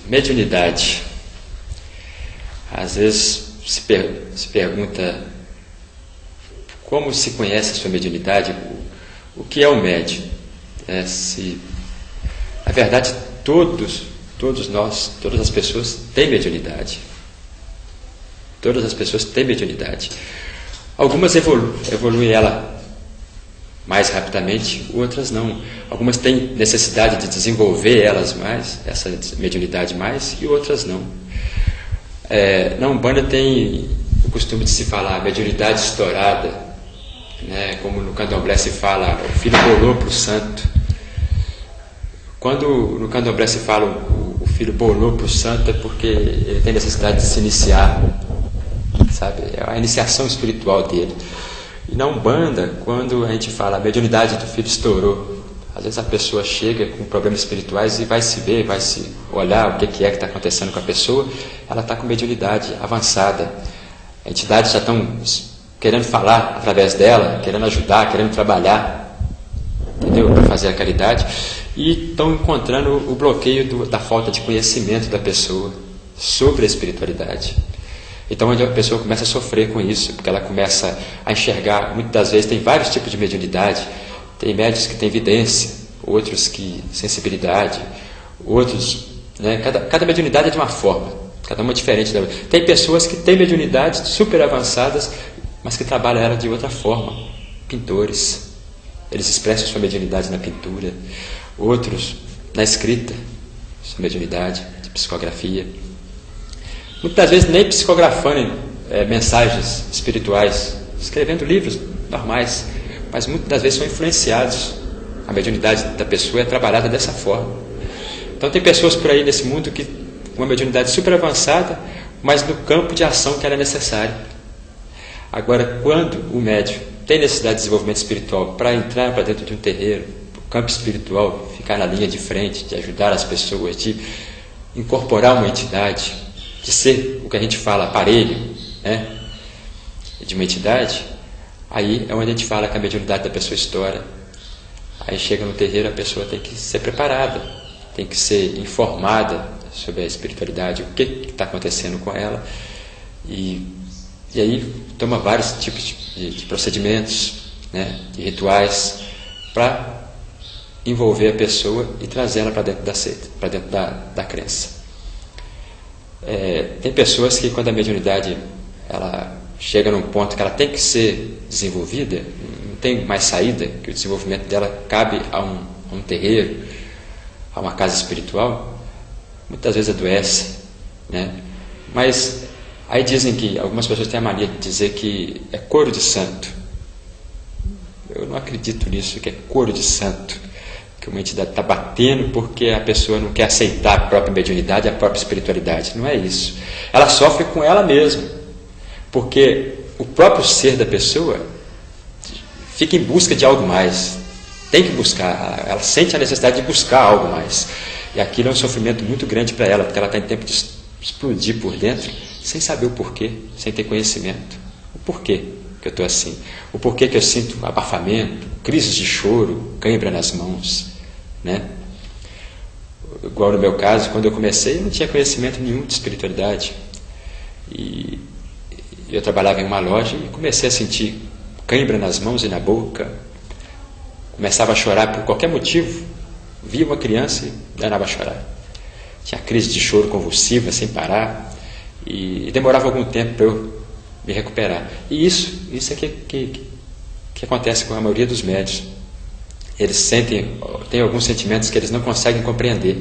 Mediunidade. Às vezes se pergunta como se conhece a sua mediunidade, o que é o médium. Na verdade, todos nós, todas as pessoas têm mediunidade. Todas as pessoas têm mediunidade. Algumas evoluem ela mais rapidamente, outras não. Algumas têm necessidade de desenvolver elas mais, essa mediunidade mais, e outras não. Na Umbanda tem o costume de se falar mediunidade estourada, né? Como no Candomblé se fala, o filho bolou para o santo. Quando no Candomblé se fala o filho bolou para o santo, é porque ele tem necessidade de se iniciar, sabe? É a iniciação espiritual dele. E na Umbanda, quando a gente fala a mediunidade do filho estourou, às vezes a pessoa chega com problemas espirituais e vai se ver, vai se olhar o que está acontecendo com a pessoa, ela está com mediunidade avançada. Entidades já estão querendo falar através dela, querendo ajudar, querendo trabalhar, entendeu? Para fazer a caridade, e estão encontrando o bloqueio da falta de conhecimento da pessoa sobre a espiritualidade. Então a pessoa começa a sofrer com isso, porque ela começa a enxergar, muitas das vezes tem vários tipos de mediunidade. Tem médiuns que têm evidência, outros que sensibilidade, outros, né? Cada mediunidade é de uma forma, cada uma diferente da outra. Tem pessoas que têm mediunidades super avançadas, mas que trabalham ela de outra forma. Pintores, eles expressam sua mediunidade na pintura. Outros na escrita, sua mediunidade de psicografia. Muitas vezes nem psicografando mensagens espirituais, escrevendo livros normais, mas muitas das vezes são influenciados. A mediunidade da pessoa é trabalhada dessa forma. Então tem pessoas por aí nesse mundo que com uma mediunidade super avançada, mas no campo de ação que ela é necessária. Agora, quando o médium tem necessidade de desenvolvimento espiritual para entrar para dentro de um terreiro, o campo espiritual, ficar na linha de frente, de ajudar as pessoas, de incorporar uma entidade, de ser o que a gente fala aparelho, né, de uma entidade, aí é onde a gente fala que a mediunidade da pessoa estoura. Aí chega no terreiro, a pessoa tem que ser preparada, tem que ser informada sobre a espiritualidade, o que está acontecendo com ela, e aí toma vários tipos de procedimentos, né, de rituais, para envolver a pessoa e trazê-la para dentro da seita, para dentro da crença. Tem pessoas que, quando a mediunidade ela chega num ponto que ela tem que ser desenvolvida, não tem mais saída, que o desenvolvimento dela cabe a um terreiro, a uma casa espiritual, muitas vezes adoece, né? Mas aí dizem que algumas pessoas têm a mania de dizer que é couro de santo. Eu não acredito nisso, que é couro de santo, que uma entidade está batendo porque a pessoa não quer aceitar a própria mediunidade, a própria espiritualidade. Não é isso. Ela sofre com ela mesma, porque o próprio ser da pessoa fica em busca de algo mais. Tem que buscar, ela sente a necessidade de buscar algo mais. E aquilo é um sofrimento muito grande para ela, porque ela está em tempo de explodir por dentro, sem saber o porquê, sem ter conhecimento. O porquê que eu estou assim? O porquê que eu sinto abafamento, crises de choro, cãibra nas mãos, né? Igual no meu caso, quando eu comecei, eu não tinha conhecimento nenhum de espiritualidade. E eu trabalhava em uma loja e comecei a sentir cãibra nas mãos e na boca. Começava a chorar por qualquer motivo. Via uma criança e danava a chorar. Tinha crise de choro convulsiva, sem parar. E demorava algum tempo para eu me recuperar. E isso é que acontece com a maioria dos médiuns. Eles têm alguns sentimentos que eles não conseguem compreender.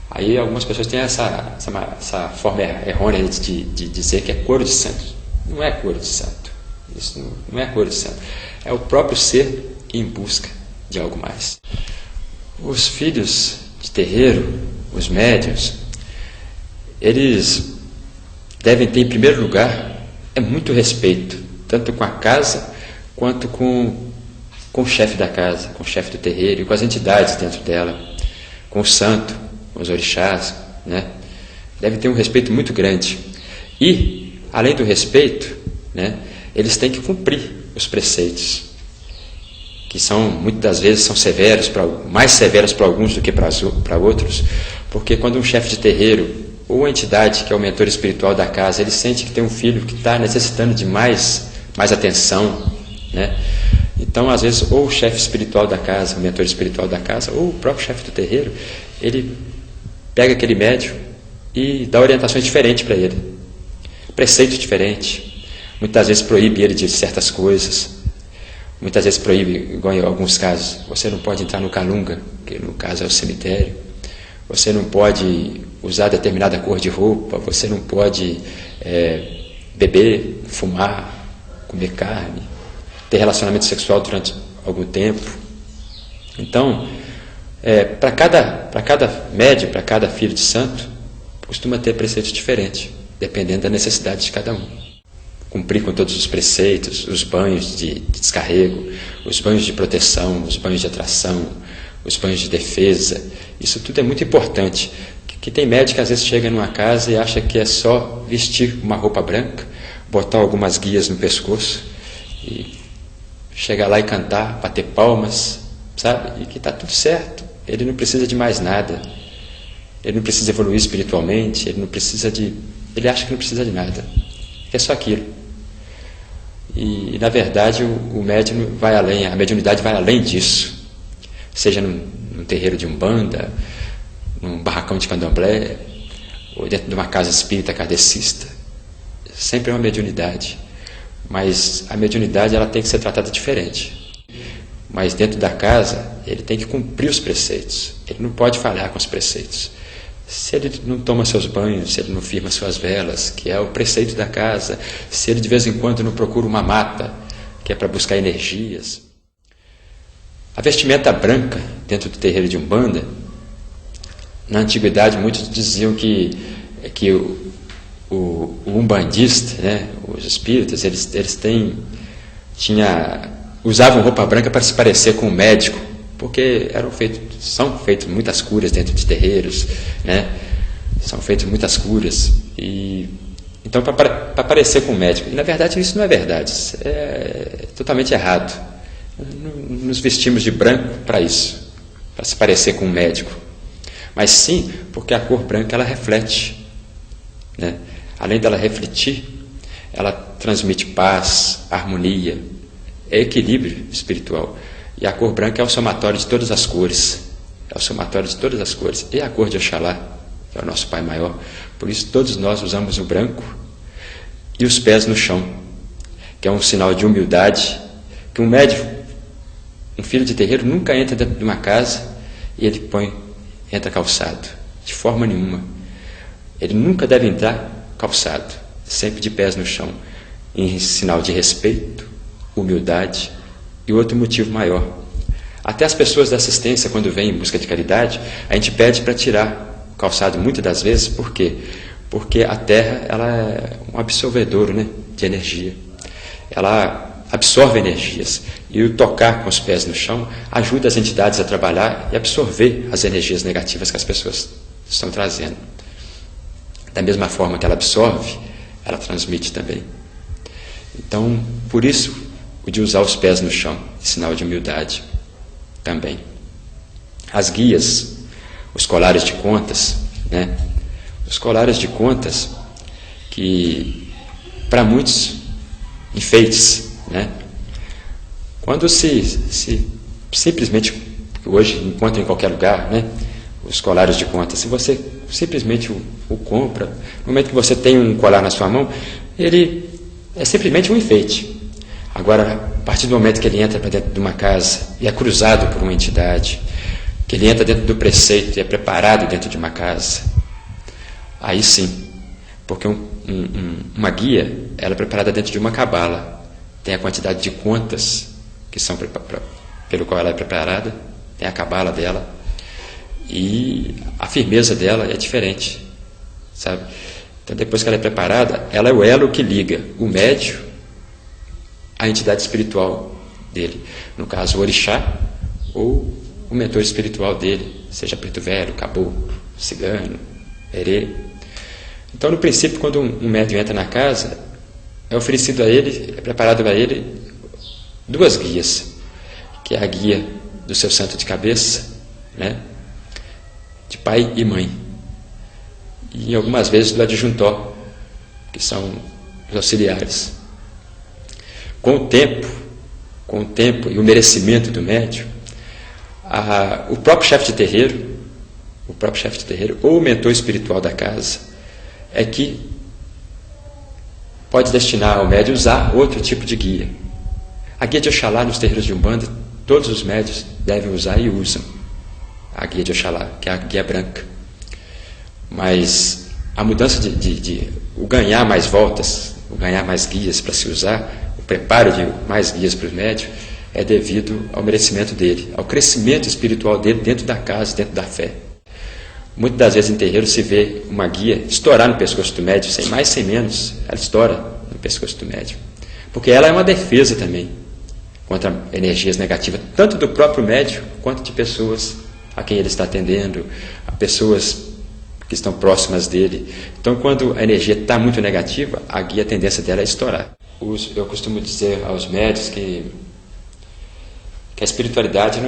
Aí algumas pessoas têm essa forma errônea de dizer que é couro de santo. Não é couro de santo. Isso não é couro de santo. É o próprio ser em busca de algo mais. Os filhos de terreiro, os médiuns, eles devem ter, em primeiro lugar, muito respeito, tanto com a casa quanto com o chefe da casa, com o chefe do terreiro e com as entidades dentro dela, com o santo, com os orixás, né? Devem ter um respeito muito grande. E, além do respeito, né, eles têm que cumprir os preceitos, que muitas das vezes são severos, mais severos para alguns do que para outros, Porque quando um chefe de terreiro ou a entidade que é o mentor espiritual da casa, ele sente que tem um filho que está necessitando de mais atenção, né? Então, às vezes, ou o chefe espiritual da casa, o mentor espiritual da casa, ou o próprio chefe do terreiro, ele pega aquele médium e dá orientações diferentes para ele, preceito diferente. Muitas vezes proíbe ele de certas coisas, muitas vezes proíbe, igual em alguns casos, você não pode entrar no calunga, que no caso é o cemitério, você não pode usar determinada cor de roupa, você não pode beber, fumar, comer carne, ter relacionamento sexual durante algum tempo. Então, para cada médium, para cada filho de santo, costuma ter preceitos diferentes, dependendo da necessidade de cada um. Cumprir com todos os preceitos, os banhos de descarrego, os banhos de proteção, os banhos de atração, os banhos de defesa, isso tudo é muito importante. Que tem médico que às vezes chega numa casa e acha que é só vestir uma roupa branca, botar algumas guias no pescoço e chegar lá e cantar, bater palmas, sabe? E que está tudo certo. Ele não precisa de mais nada. Ele não precisa evoluir espiritualmente, ele acha que não precisa de nada. É só aquilo. E na verdade o médium vai além, a mediunidade vai além disso. Seja num terreiro de umbanda, num barracão de candomblé, ou dentro de uma casa espírita kardecista. Sempre é uma mediunidade. Mas a mediunidade ela tem que ser tratada diferente. Mas dentro da casa, ele tem que cumprir os preceitos. Ele não pode falhar com os preceitos. Se ele não toma seus banhos, se ele não firma suas velas, que é o preceito da casa, se ele de vez em quando não procura uma mata, que é para buscar energias. A vestimenta branca dentro do terreiro de umbanda, na antiguidade muitos diziam que o umbandista, né, os espíritas, eles usavam roupa branca para se parecer com o médico, porque são feitas muitas curas dentro de terreiros, né? São feitas muitas curas, então para parecer com o médico. E na verdade isso não é verdade, isso é totalmente errado. Nos vestimos de branco para isso, para se parecer com um médico, mas sim porque a cor branca ela reflete, né? Além dela refletir, ela transmite paz, harmonia, equilíbrio espiritual. E a cor branca é o somatório de todas as cores, e a cor de Oxalá, que é o nosso Pai Maior. Por isso todos nós usamos o branco e os pés no chão, que é um sinal de humildade, que um filho de terreiro nunca entra dentro de uma casa e ele entra calçado, de forma nenhuma. Ele nunca deve entrar calçado, sempre de pés no chão, em sinal de respeito, humildade e outro motivo maior. Até as pessoas da assistência, quando vêm em busca de caridade, a gente pede para tirar o calçado muitas das vezes. Por quê? Porque a terra ela é um absorvedor, né, de energia. Ela absorve energias, e o tocar com os pés no chão ajuda as entidades a trabalhar e absorver as energias negativas que as pessoas estão trazendo. Da mesma forma que ela absorve, ela transmite também. Então, por isso, o de usar os pés no chão, sinal de humildade também. As guias, os colares de contas, né? Os colares de contas que, para muitos, enfeites, né? Quando se simplesmente, hoje encontra em qualquer lugar, né? Os colares de contas, se você simplesmente o compra, no momento que você tem um colar na sua mão, ele é simplesmente um enfeite. Agora, a partir do momento que ele entra para dentro de uma casa e é cruzado por uma entidade, que ele entra dentro do preceito e é preparado dentro de uma casa, aí sim, porque uma guia, ela é preparada dentro de uma cabala, tem a quantidade de contas que são pelo qual ela é preparada, tem a cabala dela, e a firmeza dela é diferente, sabe? Então, depois que ela é preparada, ela é o elo que liga o médium à entidade espiritual dele, no caso o orixá ou o mentor espiritual dele, seja preto velho, caboclo, cigano, herê. Então, no princípio, quando um médium entra na casa, é oferecido a ele, é preparado a ele duas guias, que é a guia do seu santo de cabeça, né? de pai e mãe. E algumas vezes do adjuntor, que são os auxiliares. Com o tempo e o merecimento do médium, o próprio chefe de terreiro, ou o mentor espiritual da casa, é que pode destinar ao médium usar outro tipo de guia. A guia de Oxalá nos terreiros de Umbanda, todos os médiuns devem usar e usam a guia de Oxalá, que é a guia branca. Mas a mudança o ganhar mais voltas, o ganhar mais guias para se usar, o preparo de mais guias para os médiuns, é devido ao merecimento dele, ao crescimento espiritual dele dentro da casa, dentro da fé. Muitas das vezes em terreiro se vê uma guia estourar no pescoço do médium, sem mais, sem menos, ela estoura no pescoço do médium. Porque ela é uma defesa também contra energias negativas, tanto do próprio médium, quanto de pessoas a quem ele está atendendo, a pessoas que estão próximas dele. Então, quando a energia está muito negativa, a tendência dela é estourar. Eu costumo dizer aos médiuns que a espiritualidade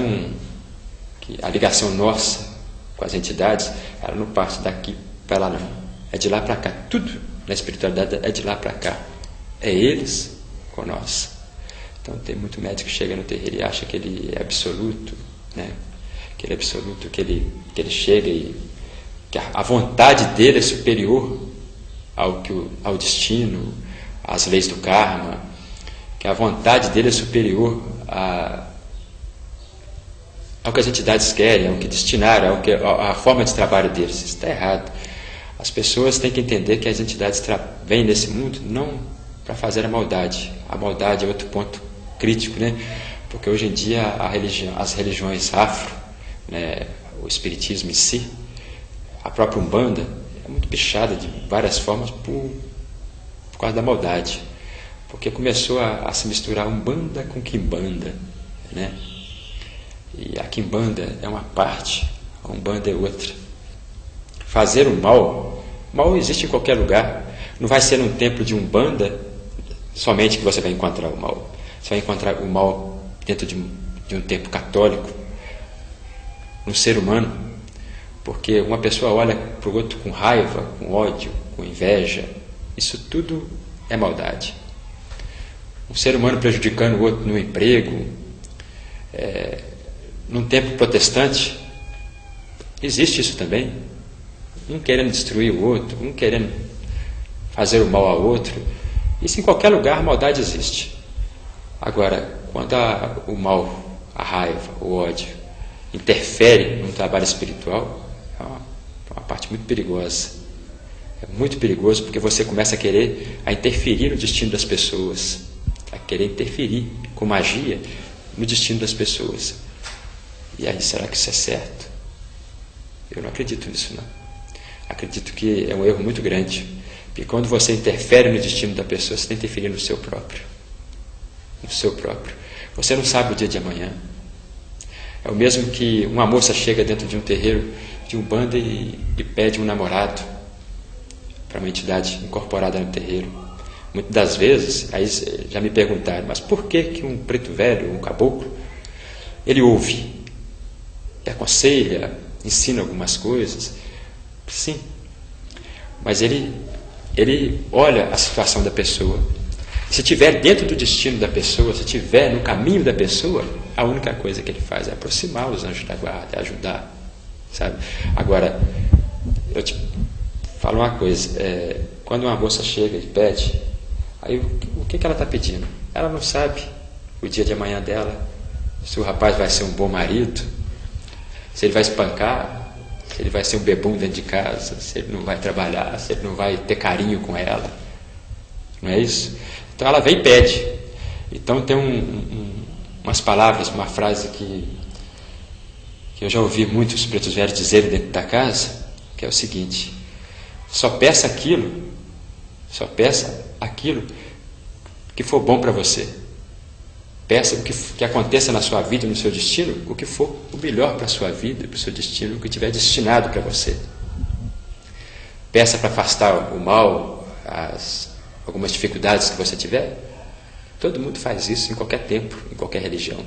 que a ligação nossa com as entidades, ela não parte daqui para lá não, é de lá para cá. Tudo na espiritualidade é de lá para cá, é eles com nós. Então tem muito médico que chega no terreiro e acha que ele é absoluto, né? Que ele é absoluto, que ele chega e que a vontade dele é superior ao destino, às leis do karma, que a vontade dele é superior ao que as entidades querem, ao que destinaram, à forma de trabalho deles. Isso está errado. As pessoas têm que entender que as entidades vêm nesse mundo não para fazer a maldade. A maldade é outro ponto crítico, né? Porque hoje em dia as religiões afro, né, o espiritismo em si, a própria Umbanda, é muito pichada de várias formas por causa da maldade. Porque começou a se misturar Umbanda com Quimbanda, né? E a Quimbanda é uma parte, a Umbanda é outra. Fazer o mal existe em qualquer lugar. Não vai ser num templo de Umbanda somente que você vai encontrar o mal. Você vai encontrar o mal dentro de um templo católico, no ser humano, porque uma pessoa olha para o outro com raiva, com ódio, com inveja. Isso tudo é maldade. Um ser humano prejudicando o outro no emprego, num templo protestante, existe isso também. Um querendo destruir o outro, um querendo fazer o mal ao outro. Isso em qualquer lugar, a maldade existe. Agora, quando o mal, a raiva, o ódio, interfere no trabalho espiritual, é uma parte muito perigosa. É muito perigoso porque você começa a interferir no destino das pessoas, a querer interferir com magia no destino das pessoas. E aí, será que isso é certo? Eu não acredito nisso, não. Acredito que é um erro muito grande. Porque quando você interfere no destino da pessoa, você está interferindo no seu próprio. No seu próprio. Você não sabe o dia de amanhã. É o mesmo que uma moça chega dentro de um terreiro de Umbanda e pede um namorado para uma entidade incorporada no terreiro. Muitas das vezes, aí já me perguntaram, mas por que um preto velho, um caboclo, ele ouve, e aconselha, ensina algumas coisas? Sim, mas ele olha a situação da pessoa. Se estiver dentro do destino da pessoa, se estiver no caminho da pessoa, a única coisa que ele faz é aproximar os anjos da guarda, é ajudar, sabe? Agora, eu te falo uma coisa, quando uma moça chega e pede, aí o que ela está pedindo? Ela não sabe o dia de amanhã dela, se o rapaz vai ser um bom marido, se ele vai espancar, se ele vai ser um bebum dentro de casa, se ele não vai trabalhar, se ele não vai ter carinho com ela. Não é isso? Então ela vem e pede. Então tem umas palavras, uma frase que eu já ouvi muitos pretos velhos dizerem dentro da casa, que é o seguinte: só peça aquilo que for bom para você. Peça o que aconteça na sua vida, no seu destino, o que for o melhor para a sua vida, para o seu destino, o que tiver destinado para você. Peça para afastar o mal, algumas dificuldades que você tiver. Todo mundo faz isso em qualquer tempo, em qualquer religião.